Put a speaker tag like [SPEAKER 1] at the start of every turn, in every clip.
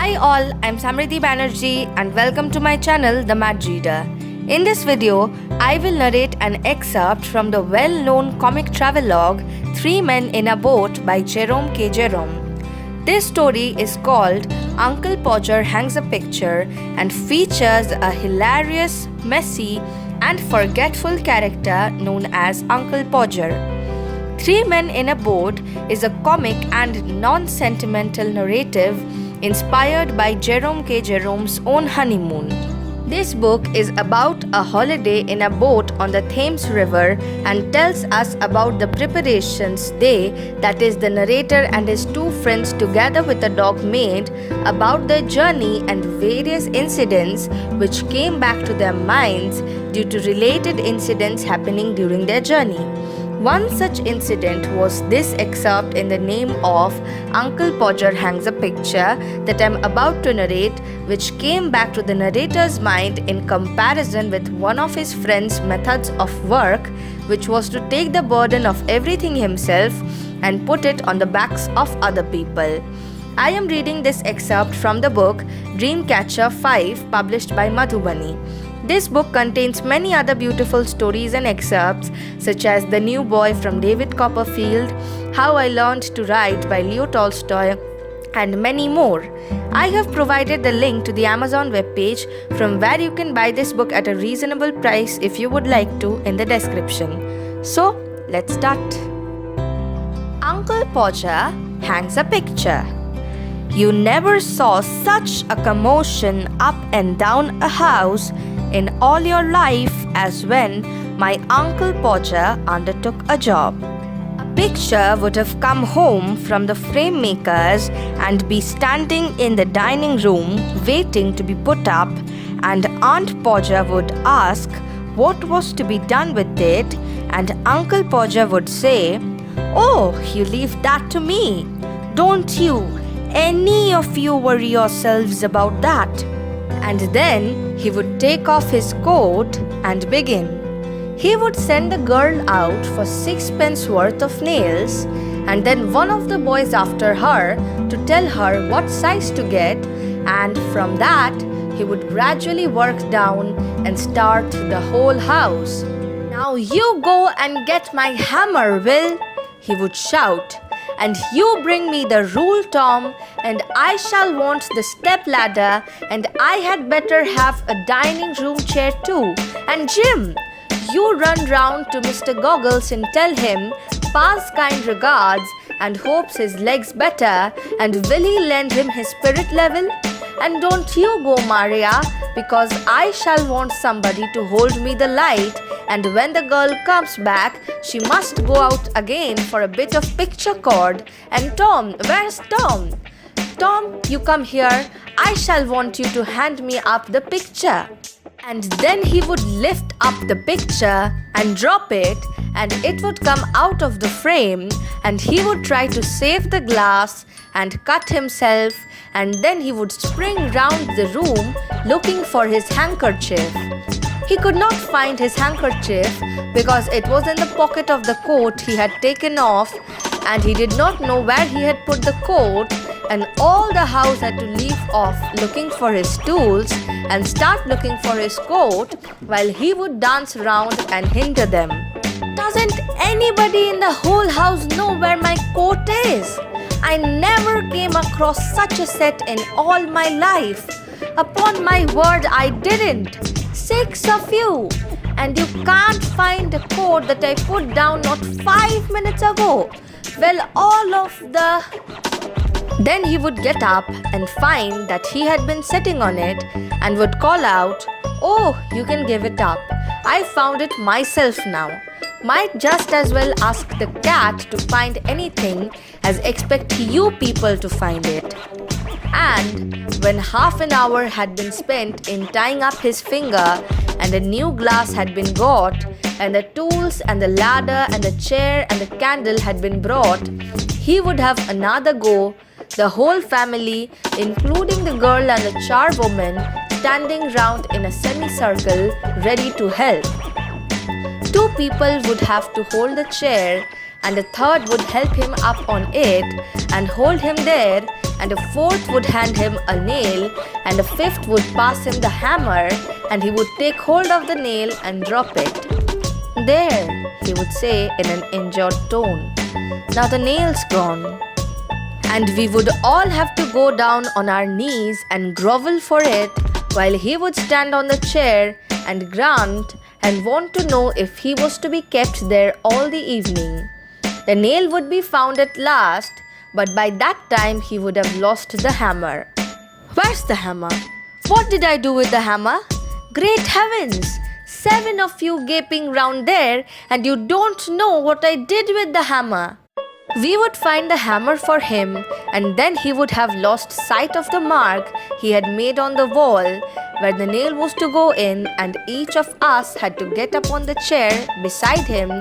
[SPEAKER 1] Hi all, I'm Samriddhi Banerjee and welcome to my channel The Mad Reader. In this video, I will narrate an excerpt from the well-known comic travelogue Three Men in a Boat by Jerome Jerome. This story is called Uncle Podger Hangs a Picture and features a hilarious, messy and forgetful character known as Uncle Podger. Three Men in a Boat is a comic and non-sentimental narrative inspired by Jerome Jerome's own honeymoon. This book is about a holiday in a boat on the Thames River and tells us about the preparations they, that is the narrator and his two friends together with a dog made about their journey and various incidents which came back to their minds due to related incidents happening during their journey. One such incident was this excerpt in the name of Uncle Podger Hangs a Picture that I'm about to narrate, which came back to the narrator's mind in comparison with one of his friend's methods of work, which was to take the burden of everything himself and put it on the backs of other people. I am reading this excerpt from the book Dreamcatcher 5, published by Madhubani. This book contains many other beautiful stories and excerpts such as The New Boy from David Copperfield, How I Learned to Write by Leo Tolstoy, and many more. I have provided the link to the Amazon webpage from where you can buy this book at a reasonable price if you would like to in the description. So, let's start. Uncle Podger Hangs a Picture. You never saw such a commotion up and down a house in all your life as when my Uncle Podger undertook a job. A picture would have come home from the frame makers and be standing in the dining room waiting to be put up, and Aunt Podger would ask what was to be done with it, and Uncle Podger would say, "Oh, you leave that to me. Don't you, any of you worry yourselves about that." And then he would take off his coat and begin. He would send the girl out for 6 pence worth of nails, and then one of the boys after her to tell her what size to get, and from that he would gradually work down and start the whole house. "Now you go and get my hammer, Will," he would shout. "And you bring me the rule, Tom, and I shall want the step ladder, and I had better have a dining room chair too. And Jim, you run round to Mr. Goggles and tell him, pass kind regards, and hopes his leg's better, and will he lend him his spirit level? And don't you go, Maria, because I shall want somebody to hold me the light, and when the girl comes back, she must go out again for a bit of picture cord. And Tom, where's Tom? Tom, you come here, I shall want you to hand me up the picture." And then he would lift up the picture and drop it, and it would come out of the frame, and he would try to save the glass and cut himself, and then he would spring round the room looking for his handkerchief. He could not find his handkerchief because it was in the pocket of the coat he had taken off, and he did not know where he had put the coat, and all the house had to leave off looking for his tools and start looking for his coat while he would dance around and hinder them. "Doesn't anybody in the whole house know where my coat is? I never came across such a set in all my life. Upon my word, I didn't. 6 of you, and you can't find the coat that I put down not 5 minutes ago. Well, all of the..." Then he would get up and find that he had been sitting on it and would call out, "Oh, you can give it up. I found it myself now." Might just as well ask the cat to find anything as expect you people to find it. And when half an hour had been spent in tying up his finger, and a new glass had been got, and the tools and the ladder and the chair and the candle had been brought, he would have another go, the whole family, including the girl and the charwoman, standing round in a semicircle ready to help. 2 people would have to hold the chair, and a third would help him up on it and hold him there, and a fourth would hand him a nail, and a fifth would pass him the hammer, and he would take hold of the nail and drop it. "There," he would say in an injured tone. "Now the nail's gone." And we would all have to go down on our knees and grovel for it, while he would stand on the chair and grunt and want to know if he was to be kept there all the evening. The nail would be found at last, but by that time he would have lost the hammer. "Where's the hammer? What did I do with the hammer? Great heavens! 7 of you gaping round there, and you don't know what I did with the hammer." We would find the hammer for him, and then he would have lost sight of the mark he had made on the wall where the nail was to go in, and each of us had to get up on the chair beside him,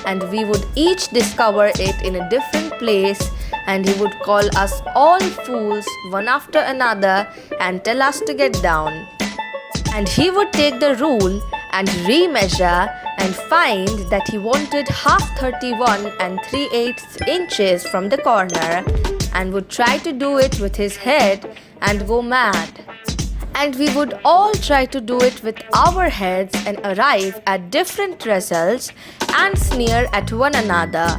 [SPEAKER 1] and we would each discover it in a different place, and he would call us all fools one after another and tell us to get down. And he would take the rule and remeasure and find that he wanted half 31 3/8 inches from the corner, and would try to do it with his head and go mad. And we would all try to do it with our heads and arrive at different results and sneer at one another.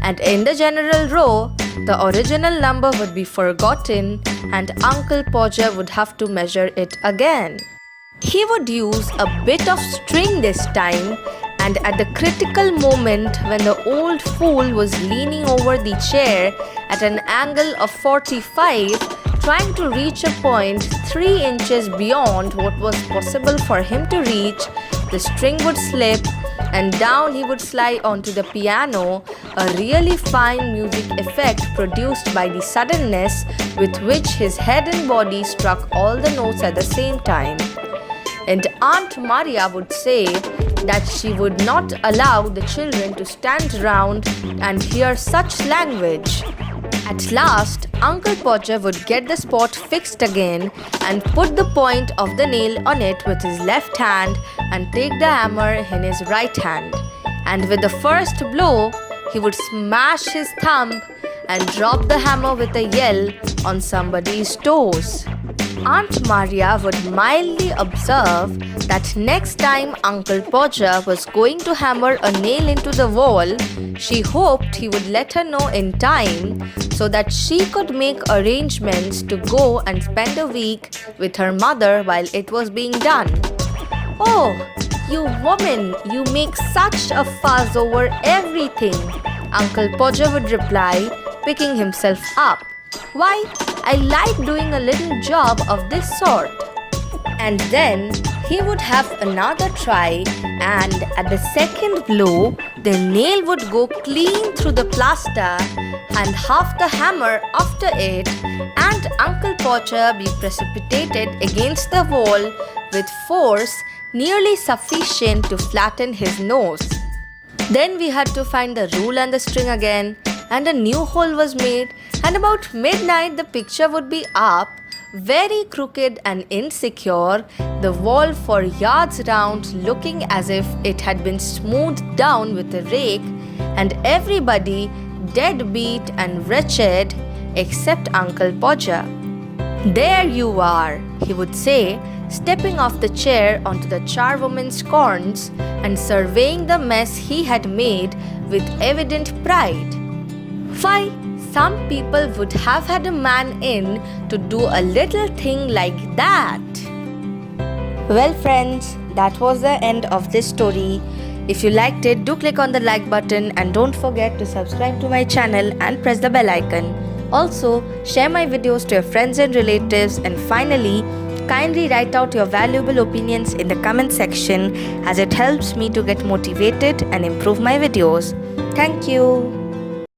[SPEAKER 1] And in the general row, the original number would be forgotten, and Uncle Podger would have to measure it again. He would use a bit of string this time, and at the critical moment when the old fool was leaning over the chair at an angle of 45, trying to reach a point 3 inches beyond what was possible for him to reach, the string would slip and down he would slide onto the piano, a really fine music effect produced by the suddenness with which his head and body struck all the notes at the same time. And Aunt Maria would say that she would not allow the children to stand round and hear such language. At last, Uncle Podger would get the spot fixed again and put the point of the nail on it with his left hand and take the hammer in his right hand. And with the first blow, he would smash his thumb and drop the hammer with a yell on somebody's toes. Aunt Maria would mildly observe that next time Uncle Podger was going to hammer a nail into the wall, she hoped he would let her know in time so that she could make arrangements to go and spend a week with her mother while it was being done. "Oh, you woman, you make such a fuss over everything," Uncle Podger would reply, picking himself up. "Why, I like doing a little job of this sort." And then he would have another try, and at the second blow, the nail would go clean through the plaster and half the hammer after it, and Uncle Podger be precipitated against the wall with force nearly sufficient to flatten his nose. Then we had to find the rule and the string again, and a new hole was made, and about midnight the picture would be up, very crooked and insecure, the wall for yards round looking as if it had been smoothed down with a rake, and everybody dead beat and wretched except Uncle Podger. "There you are," he would say, stepping off the chair onto the charwoman's corns and surveying the mess he had made with evident pride. Why, some people would have had a man in to do a little thing like that. Well friends, that was the end of this story. If you liked it, do click on the like button and don't forget to subscribe to my channel and press the bell icon. Also, share my videos to your friends and relatives, and finally, kindly write out your valuable opinions in the comment section as it helps me to get motivated and improve my videos. Thank you.